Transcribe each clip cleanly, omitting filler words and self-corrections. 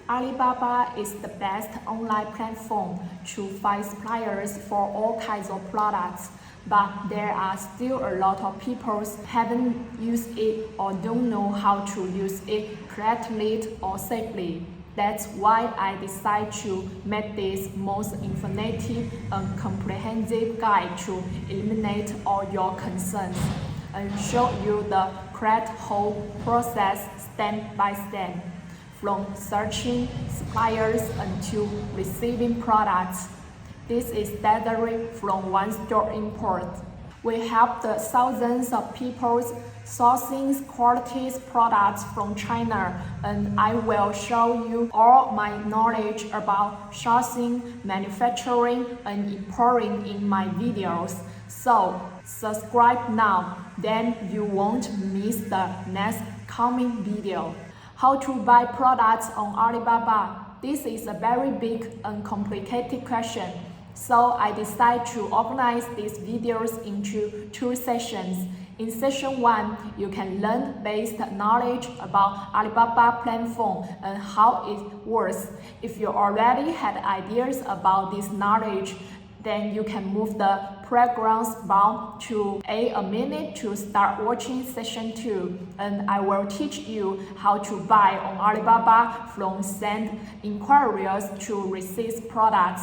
Alibaba is the best online platform to find suppliers for all kinds of products, but there are still a lot of people haven't used it or don't know how to use it correctly or safely. That's why I decided to make this most informative and comprehensive guide to eliminate all your concerns and show you the correct whole process step by step, from searching suppliers until receiving products. This is directly from one store import. We help the thousands of people sourcing quality products from China, and I will show you all my knowledge about sourcing, manufacturing, and importing in my videos. So subscribe now, then you won't miss the next coming video. How to buy products on Alibaba? This is a very big and complicated question. So I decided to organize these videos into two sessions. In session 1, you can learn basic knowledge about Alibaba platform and how it works. If you already had ideas about this knowledge, then you can move the program's bar to a minute to start watching session 2, and I will teach you how to buy on Alibaba from send inquiries to receive products.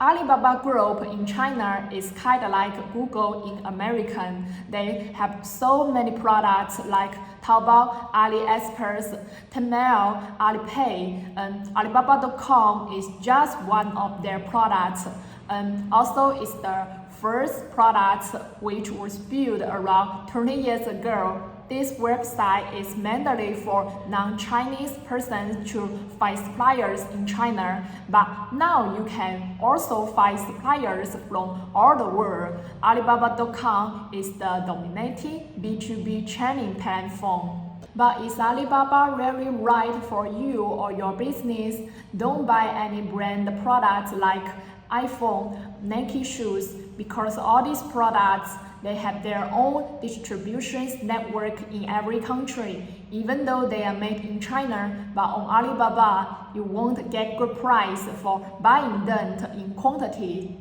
Alibaba Group in China is kind of like Google in American. They have so many products like Taobao, AliExpress, Tmall, Alipay, and Alibaba.com is just one of their products. And also it's the first product which was built around 20 years ago. This website is mainly for non-Chinese persons to find suppliers in China, but now you can also find suppliers from all the world. Alibaba.com is the dominating B2B training platform. But is Alibaba really right for you or your business? Don't buy any brand products like iPhone, Nike shoes, because all these products they have their own distribution network in every country. Even though they are made in China, but on Alibaba, you won't get good price for buying them in quantity.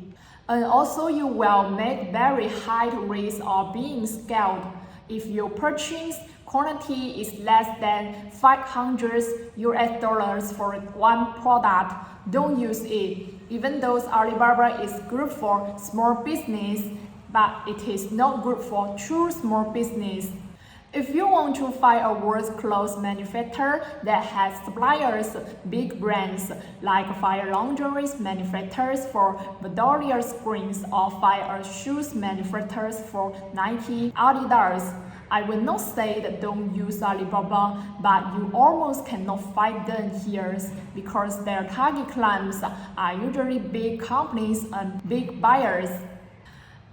And also you will make very high risk of being scammed. If your purchase quantity is less than $500 for one product, don't use it. Even though Alibaba is good for small business, but it is not good for true small business. If you want to find a world-class manufacturer that has suppliers, big brands like fire lingerie manufacturers for Vadolier screens or fire shoes manufacturers for Nike, Adidas, I will not say that don't use Alibaba, but you almost cannot find them here because their target clients are usually big companies and big buyers.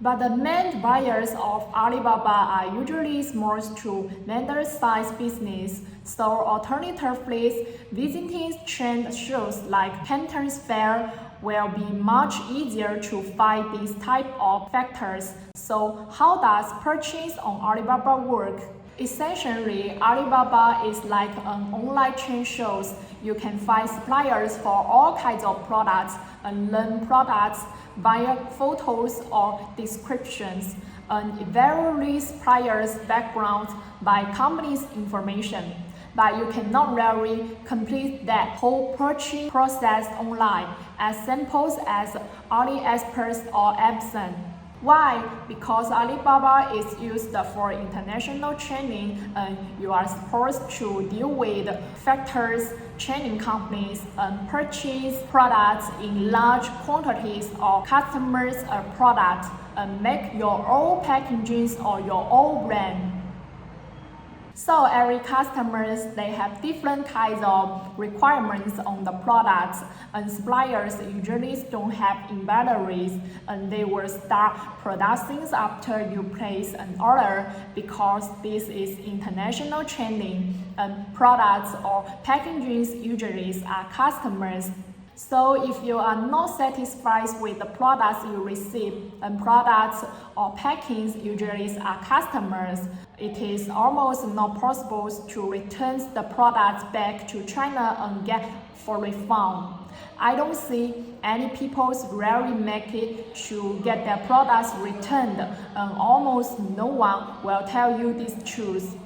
But the main buyers of Alibaba are usually small to medium-sized business. So alternatively, visiting trend shows like Canton's Fair will be much easier to find these type of factors. So how does purchase on Alibaba work? Essentially, Alibaba is like an online chain shows. You can find suppliers for all kinds of products and learn products via photos or descriptions, and varies suppliers' backgrounds by company's information. But you cannot really complete that whole purchase process online, as simple as AliExpress or Amazon. Why? Because Alibaba is used for international training, and you are supposed to deal with factors, training companies, and purchase products in large quantities or customers' products and make your own packaging or your own brand. So every customers, they have different kinds of requirements on the products, and suppliers usually don't have inventories, and they will start producing after you place an order because this is international training, and products or packaging usually are customers. So if you are not satisfied with the products you receive, and products or packings usually are customers, it is almost not possible to return the products back to China and get for refund. I don't see any people rarely make it to get their products returned, and almost no one will tell you this truth.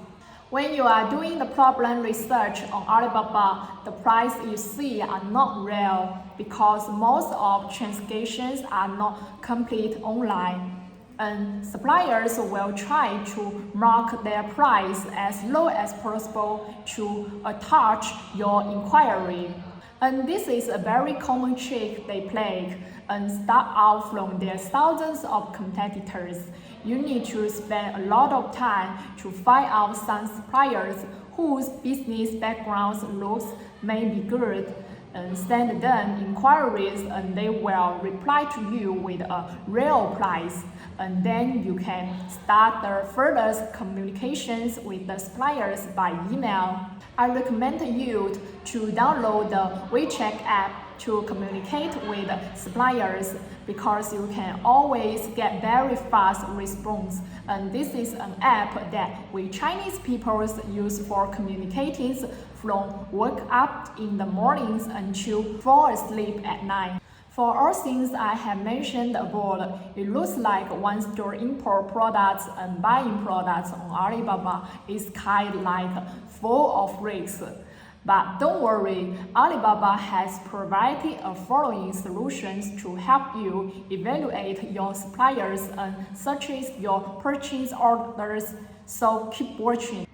When you are doing the problem research on Alibaba, the price you see are not real because most of transactions are not complete online. And suppliers will try to mark their price as low as possible to attach your inquiry. And this is a very common trick they play and start out from their thousands of competitors. You need to spend a lot of time to find out some suppliers whose business backgrounds looks may be good, and send them inquiries and they will reply to you with a real price. And then you can start the further communications with the suppliers by email. I recommend you to download the WeChat app to communicate with suppliers because you can always get very fast response. And this is an app that we Chinese people use for communicating from wake up in the mornings until fall asleep at night. For all things I have mentioned above, it looks like one store import products and buying products on Alibaba is kind of like full of risks. But don't worry, Alibaba has provided a following solutions to help you evaluate your suppliers and such as your purchase orders, so keep watching.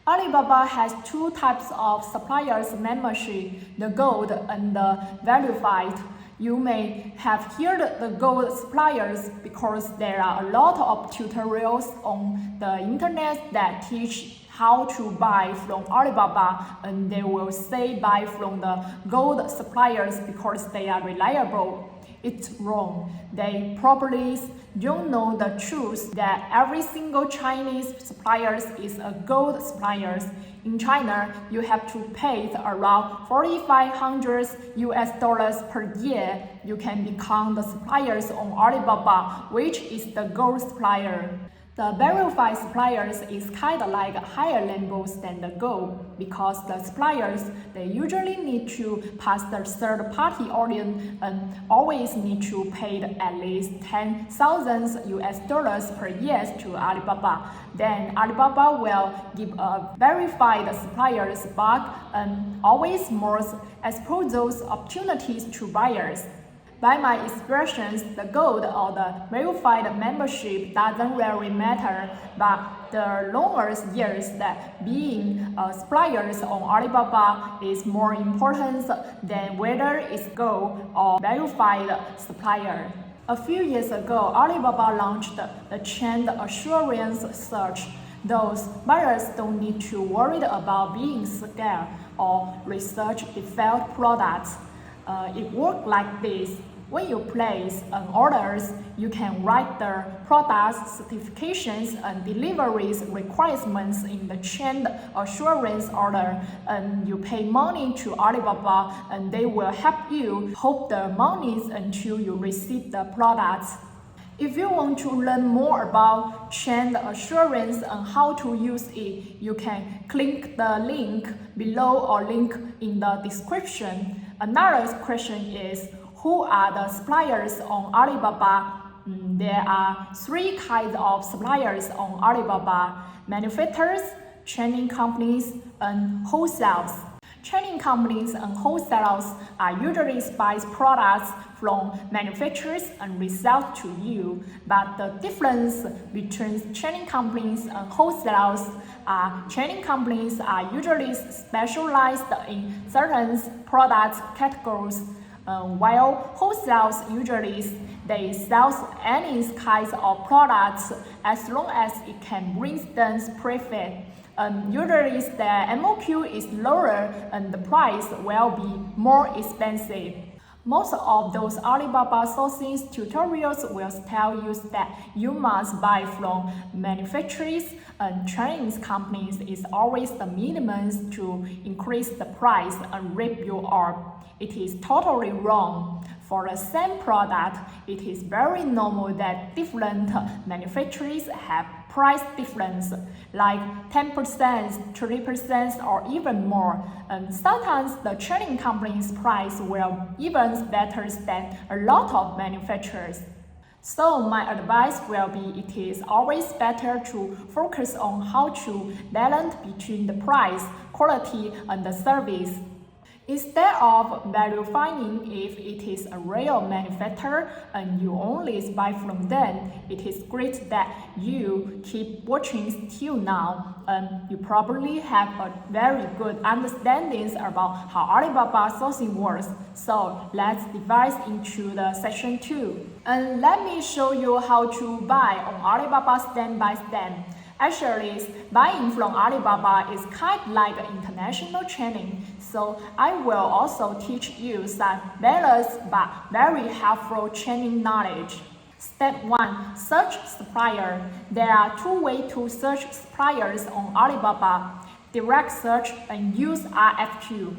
Alibaba has two types of suppliers membership, the gold and the verified. You may have heard the gold suppliers because there are a lot of tutorials on the internet that teach how to buy from Alibaba, and they will say buy from the gold suppliers because they are reliable. It's wrong. They probably don't know the truth that every single Chinese supplier is a gold supplier. In China, you have to pay around $4,500 per year. You can become the suppliers on Alibaba, which is the gold supplier. The verified suppliers is kind of like higher levels than the gold because the suppliers, they usually need to pass the third-party audit and always need to pay at least $10,000 per year to Alibaba. Then Alibaba will give a verified suppliers back and always more expose those opportunities to buyers. By my expressions, the gold or the verified membership doesn't really matter, but the longer years that being suppliers on Alibaba is more important than whether it's gold or verified supplier. A few years ago, Alibaba launched the chain assurance search. Those buyers don't need to worry about being scared or research defect products. It works like this. When you place an order, you can write the product certifications and deliveries requirements in the chain assurance order, and you pay money to Alibaba, and they will help you hold the monies until you receive the products. If you want to learn more about chain assurance and how to use it, you can click the link below or link in the description. Another question is, who are the suppliers on Alibaba? There are three kinds of suppliers on Alibaba: manufacturers, training companies, and wholesalers. Training companies and wholesalers are usually buy products from manufacturers and resell to you. But the difference between training companies and wholesalers are training companies are usually specialized in certain product categories, while wholesalers usually they sell any kinds of products as long as it can bring them profit. Usually the MOQ is lower and the price will be more expensive. Most of those Alibaba sourcing tutorials will tell you that you must buy from manufacturers and Chinese companies is always the minimum to increase the price and rip you off. It is totally wrong. For the same product, it is very normal that different manufacturers have price difference, like 10%, 30%, or even more. And sometimes the Chinese company's price will even better than a lot of manufacturers. So my advice will be it is always better to focus on how to balance between the price, quality, and the service. Instead of value finding if it is a real manufacturer and you only buy from them, it is great that you keep watching till now and you probably have a very good understanding about how Alibaba sourcing works. So let's dive into the section 2. And let me show you how to buy on Alibaba step by step. Actually, buying from Alibaba is kind of like international training, so I will also teach you some balanced but very helpful training knowledge. Step 1. Search supplier. There are two ways to search suppliers on Alibaba: direct search and use RFQ.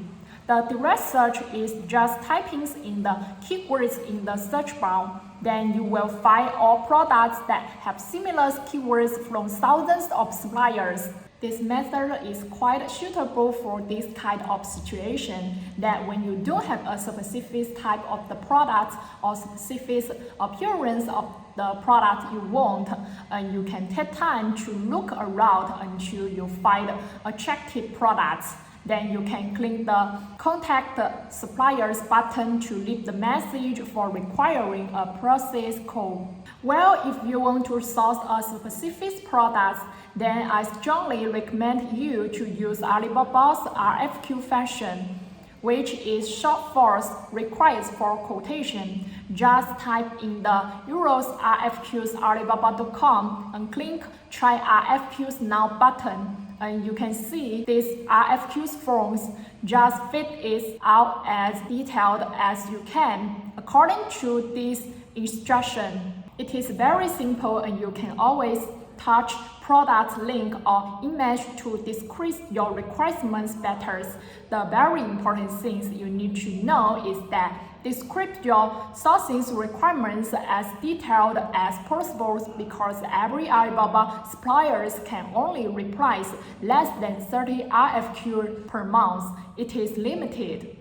The direct search is just typing in the keywords in the search bar. Then you will find all products that have similar keywords from thousands of suppliers. This method is quite suitable for this kind of situation, that when you don't have a specific type of the product or specific appearance of the product you want, and you can take time to look around until you find attractive products. Then you can click the Contact the Suppliers button to leave the message for requiring a process code. Well, if you want to source a specific product, then I strongly recommend you to use Alibaba's RFQ function, which is short for requires for quotation. Just type in the euros RFQs alibaba.com and click Try RFQs Now button. And you can see these RFQs forms. Just fill it out as detailed as you can according to this instruction. It is very simple and you can always touch product link or image to describe your requirements better. The very important things you need to know is that describe your sourcing requirements as detailed as possible, because every Alibaba suppliers can only replace less than 30 RFQ per month. It is limited.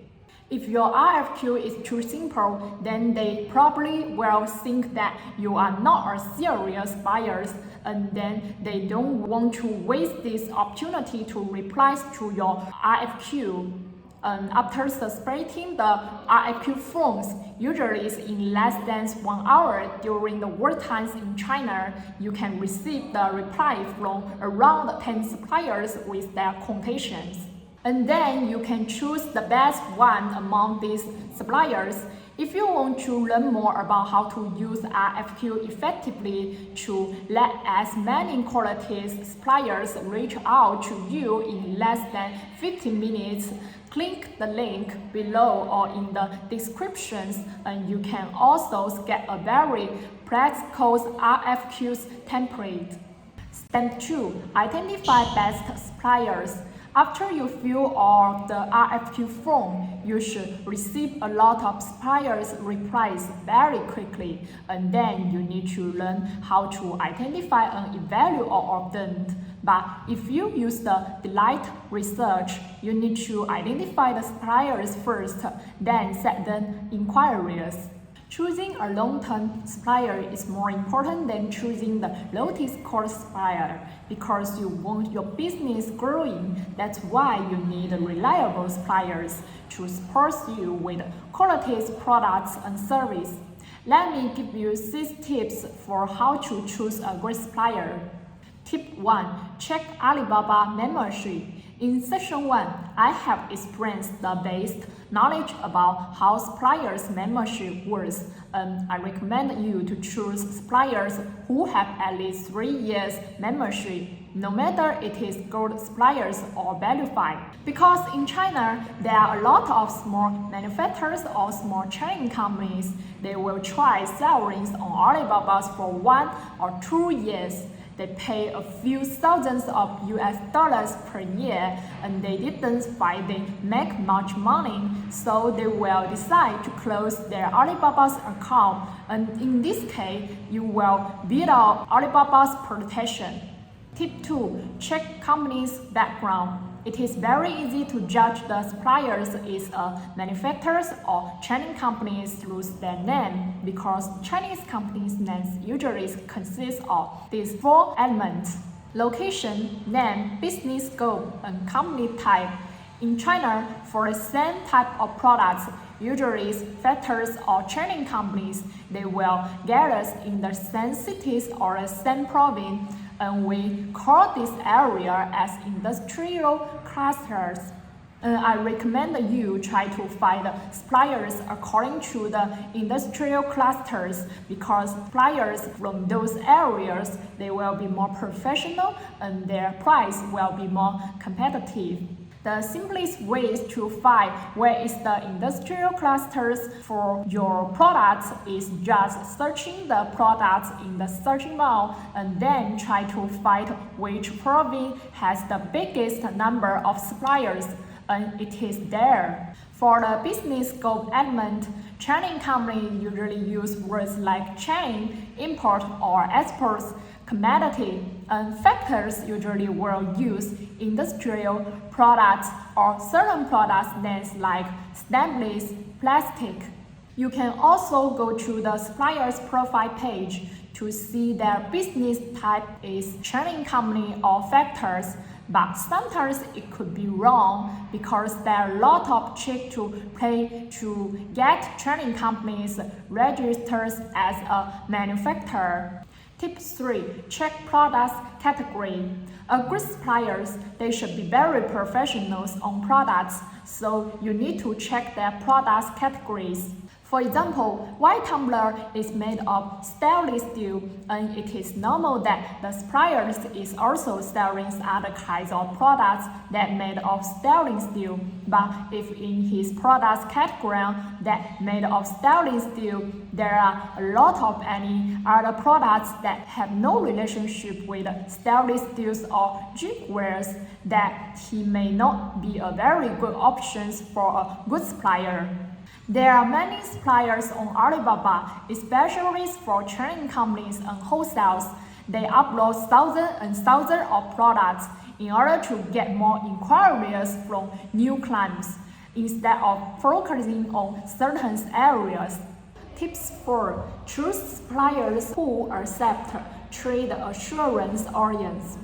If your RFQ is too simple, then they probably will think that you are not a serious buyer, and then they don't want to waste this opportunity to reply to your RFQ. And after separating the RFQ forms, usually in less than 1 hour during the work times in China, you can receive the reply from around 10 suppliers with their quotations. And then you can choose the best one among these suppliers. If you want to learn more about how to use RFQ effectively to let as many quality suppliers reach out to you in less than 15 minutes, click the link below or in the descriptions, and you can also get a very practical RFQs template. Step 2. Identify best suppliers. After you fill all the RFQ form, you should receive a lot of suppliers' replies very quickly, and then you need to learn how to identify and evaluate all of them. But if you use the Delight research, you need to identify the suppliers first, then set the inquiries. Choosing a long-term supplier is more important than choosing the lowest cost supplier, because you want your business growing. That's why you need reliable suppliers to support you with quality products and service. Let me give you 6 tips for how to choose a great supplier. Tip 1. Check Alibaba membership. In Section 1, I have experienced the basic knowledge about how suppliers' membership works, and I recommend you to choose suppliers who have at least 3 years membership, no matter it is gold suppliers or verified. Because in China, there are a lot of small manufacturers or small chain companies. They will try selling on Alibaba's for 1 or 2 years. They pay a few thousands of US dollars per year, and they didn't find they make much money, so they will decide to close their Alibaba's account, and in this case, you will beat out Alibaba's protection. Tip 2. Check company's background. It is very easy to judge the suppliers is a manufacturers or Chinese companies through their name, because Chinese companies' names usually consist of these 4 elements: location, name, business scope, and company type. In China, for the same type of products, usually factors or Chinese companies, they will gather in the same cities or the same province, and we call this area as industrial clusters. I recommend you try to find suppliers according to the industrial clusters, because suppliers from those areas, they will be more professional and their price will be more competitive. The simplest way to find where is the industrial clusters for your products is just searching the products in the searching bar and then try to find which province has the biggest number of suppliers, and it is there. For the business scope element, Chinese companies usually use words like chain, import or export, commodity, and factors usually will use industrial products or certain products names like stainless, plastic. You can also go to the supplier's profile page to see their business type is Chinese company or factors, but sometimes it could be wrong because there are a lot of checks to play to get Chinese companies registered as a manufacturer. Tip 3. Check products category. A good suppliers, they should be very professional on products, so you need to check their products categories. For example, white tumbler is made of stainless steel, and it is normal that the supplier is also selling other kinds of products that made of stainless steel. But if in his products category that made of stainless steel, there are a lot of any other products that have no relationship with stainless steels or jigwares, that he may not be a very good option for a good supplier. There are many suppliers on Alibaba, especially for Chinese companies and wholesales. They upload thousands and thousands of products in order to get more inquiries from new clients, instead of focusing on certain areas. Tips 4. Choose suppliers who accept trade assurance audience.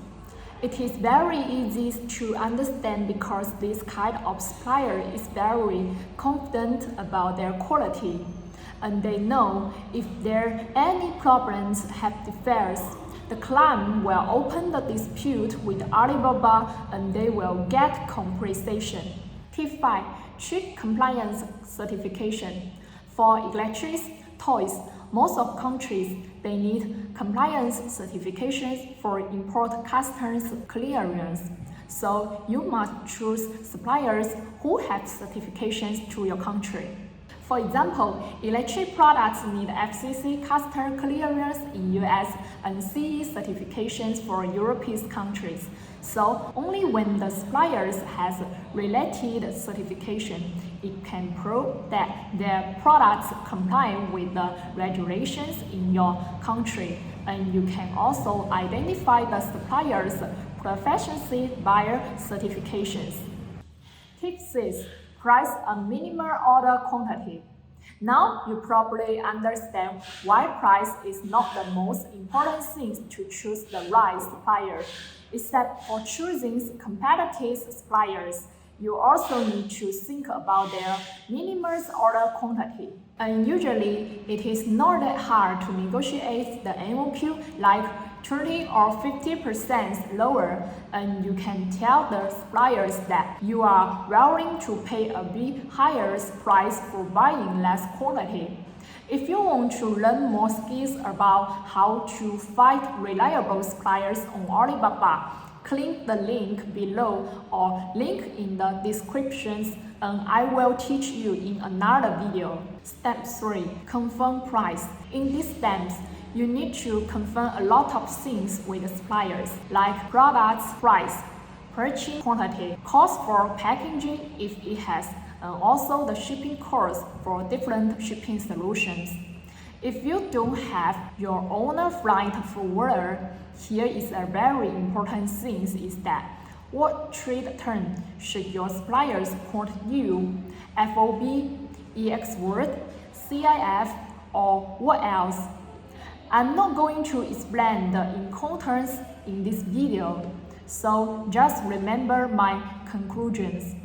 It is very easy to understand because this kind of supplier is very confident about their quality, and they know if there are any problems have defects, the client will open the dispute with Alibaba and they will get compensation. Tip 5. Check compliance certification. For electronics, toys, most of countries, they need compliance certifications for import customs clearance. So you must choose suppliers who have certifications to your country. For example, electric products need FCC customs clearance in US and CE certifications for European countries. So only when the suppliers has related certification, it can prove that their products comply with the regulations in your country. And you can also identify the supplier's proficiency via certifications. Tip 6. Price a minimal order quantity. Now you probably understand why price is not the most important thing to choose the right supplier. Except for choosing competitive suppliers, you also need to think about their minimum order quantity. And usually, it is not that hard to negotiate the MOQ like 30 or 50% lower, and you can tell the suppliers that you are willing to pay a bit higher price for buying less quantity. If you want to learn more skills about how to find reliable suppliers on Alibaba, click the link below or link in the descriptions, and I will teach you in another video. Step 3. Confirm price. In these steps, you need to confirm a lot of things with the suppliers, like products price, purchase quantity, cost for packaging if it has, and also the shipping cost for different shipping solutions. If you don't have your own freight forwarder, here is a very important thing is that what trade term should your suppliers quote you? FOB, EX word, CIF, or what else? I'm not going to explain the importance in this video, so just remember my conclusions.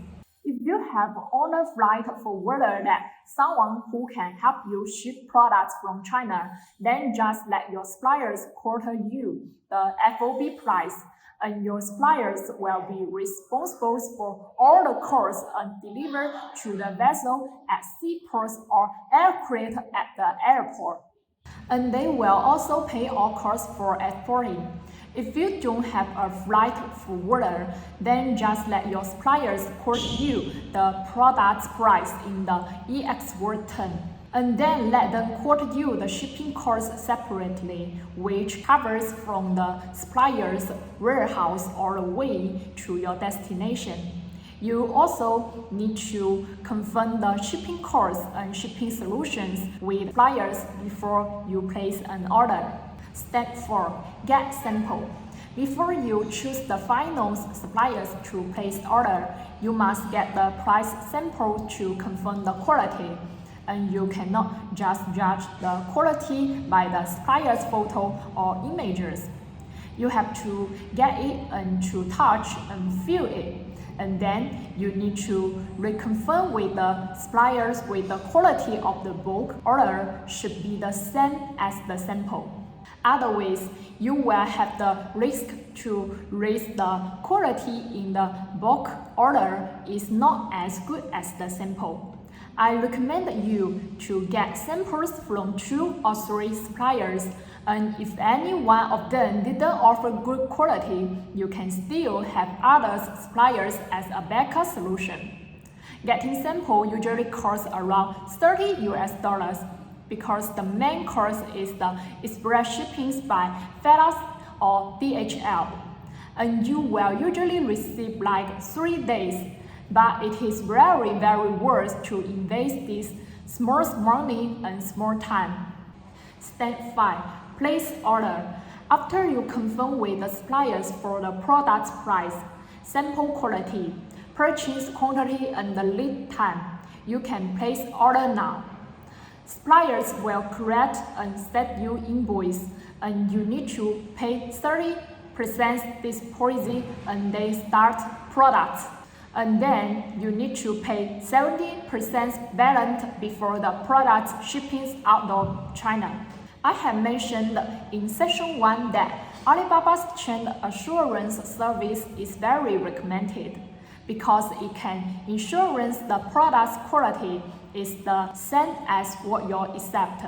If you have on a freight forwarder that someone who can help you ship products from China, then just let your suppliers quote you the FOB price, and your suppliers will be responsible for all the costs and delivered to the vessel at seaports or aircraft at the airport. And they will also pay all costs for exporting. If you don't have a freight forwarder, then just let your suppliers quote you the product price in the EX word term, and then let them quote you the shipping cost separately, which covers from the supplier's warehouse all the way to your destination. You also need to confirm the shipping costs and shipping solutions with suppliers before you place an order. Step 4. Get sample. Before you choose the final suppliers to place order, you must get the price sample to confirm the quality. And you cannot just judge the quality by the supplier's photo or images. You have to get it and to touch and feel it. And then you need to reconfirm with the suppliers with the quality of the bulk order should be the same as the sample. Otherwise, you will have the risk to raise the quality in the bulk order is not as good as the sample. I recommend you to get samples from 2 or 3 suppliers, and if any one of them didn't offer good quality, you can still have other suppliers as a backup solution. Getting sample usually costs around $30 because the main cost is the express shipping by FedEx or DHL, and you will usually receive like 3 days. But it is very worth to invest this small money and small time. Step 5. Place order. After you confirm with the suppliers for the product price, sample quality, purchase quantity, and the lead time, you can place order now. Suppliers will create and send you invoice, and you need to pay 30% deposit and they start products. And then you need to pay 70% balance before the product shipping out of China. I have mentioned in section 1 that Alibaba's chain assurance service is very recommended because it can ensure the product's quality is the same as what you accept.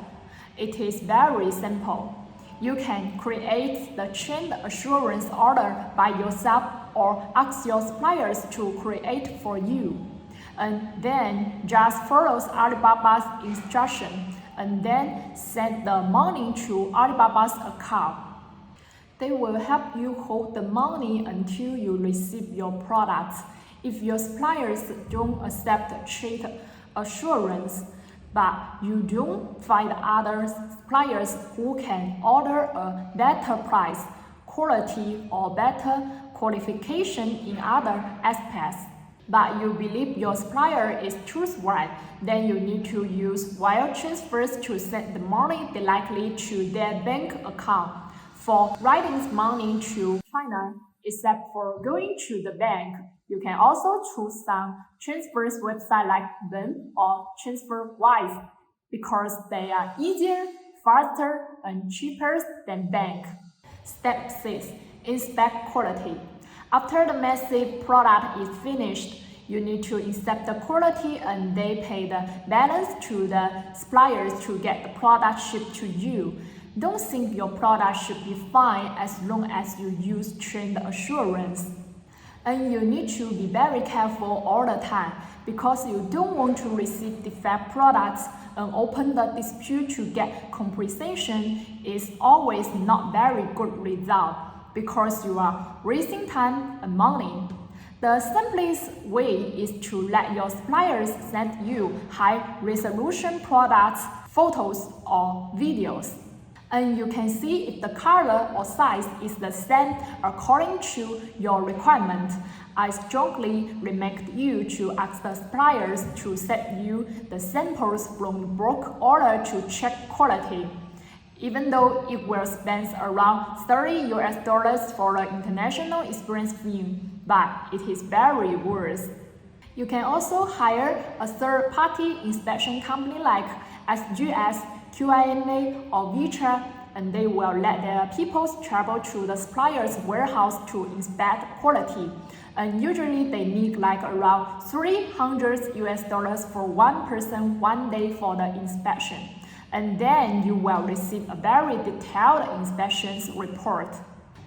It is very simple. You can create the chain assurance order by yourself or ask your suppliers to create for you. And then just follow Alibaba's instruction and then send the money to Alibaba's account. They will help you hold the money until you receive your products. If your suppliers don't accept chain assurance, but you don't find other suppliers who can order a better price, quality, or better qualification in other aspects, but you believe your supplier is trustworthy, then you need to use wire transfers to send the money directly to their bank account. For writing money to China, except for going to the bank, you can also choose some transfers website like them or TransferWise because they are easier, faster, and cheaper than bank. Step 6. Inspect quality. After the massive product is finished, you need to inspect the quality and they pay the balance to the suppliers to get the product shipped to you. Don't think your product should be fine as long as you use trained assurance. And you need to be very careful all the time because you don't want to receive defect products and open the dispute to get compensation is always not very good result because you are wasting time and money. The simplest way is to let your suppliers send you high-resolution products, photos, or videos. And you can see if the color or size is the same according to your requirement. I strongly recommend you to ask the suppliers to send you the samples from the bulk order to check quality. Even though it will spend around $30 for the international experience fee, but it is very worth. You can also hire a third-party inspection company like SGS, QIMA, or Vitra, and they will let their people travel to the supplier's warehouse to inspect quality. And usually they need like around $300 for one person 1 day for the inspection. And then you will receive a very detailed inspections report.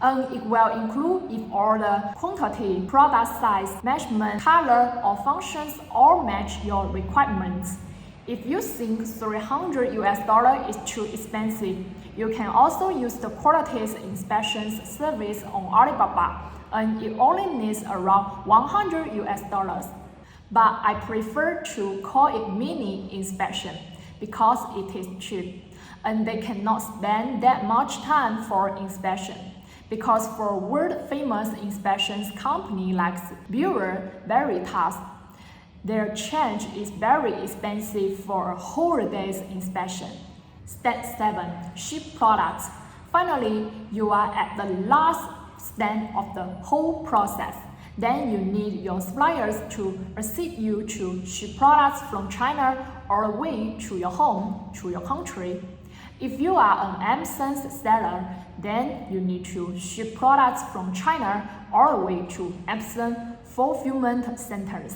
And it will include if all the quantity, product size, measurement, color, or functions all match your requirements. If you think $300 is too expensive, you can also use the quality inspections service on Alibaba, and it only needs around $100. But I prefer to call it mini inspection because it is cheap, and they cannot spend that much time for inspection. Because for world-famous inspections company like Bureau Veritas, their charge is very expensive for a whole day's inspection. Step 7. Ship products. Finally, you are at the last step of the whole process. Then you need your suppliers to assist you to ship products from China all the way to your home, to your country. If you are an Amazon seller, then you need to ship products from China all the way to Amazon fulfillment centers.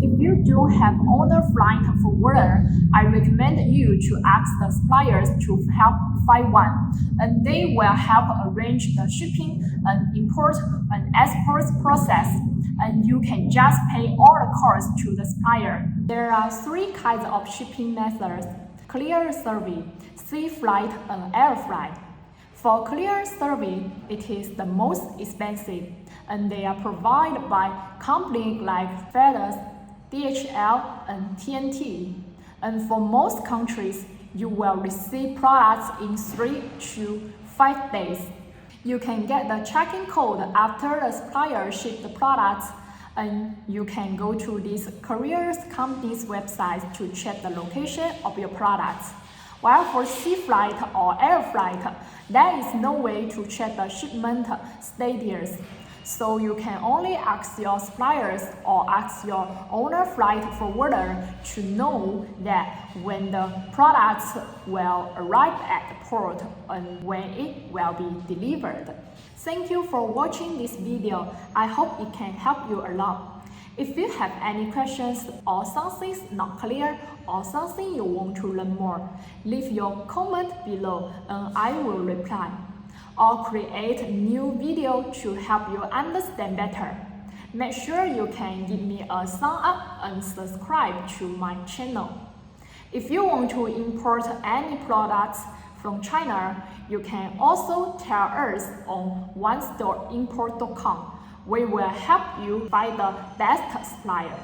If you don't have owner flight forwarder, I recommend you to ask the suppliers to help find one, and they will help arrange the shipping and import and export process, and you can just pay all the costs to the supplier. There are 3 kinds of shipping methods: clear service, sea flight, and air flight. For clear service, it is the most expensive, and they are provided by companies like FedEx, DHL, and TNT. And for most countries, you will receive products in 3 to 5 days. You can get the tracking code after the supplier ships the products, and you can go to these courier companies' websites to check the location of your products. While for sea flight or air flight, there is no way to check the shipment status. So you can only ask your suppliers or ask your owner flight forwarder to know that when the products will arrive at the port and when it will be delivered. Thank you for watching this video. I hope it can help you a lot. If you have any questions or something's not clear or something you want to learn more, leave your comment below and I will reply. Or create a new video to help you understand better. Make sure you can give me a thumbs up and subscribe to my channel. If you want to import any products from China, you can also tell us on onestopeimport.com. We will help you find the best supplier.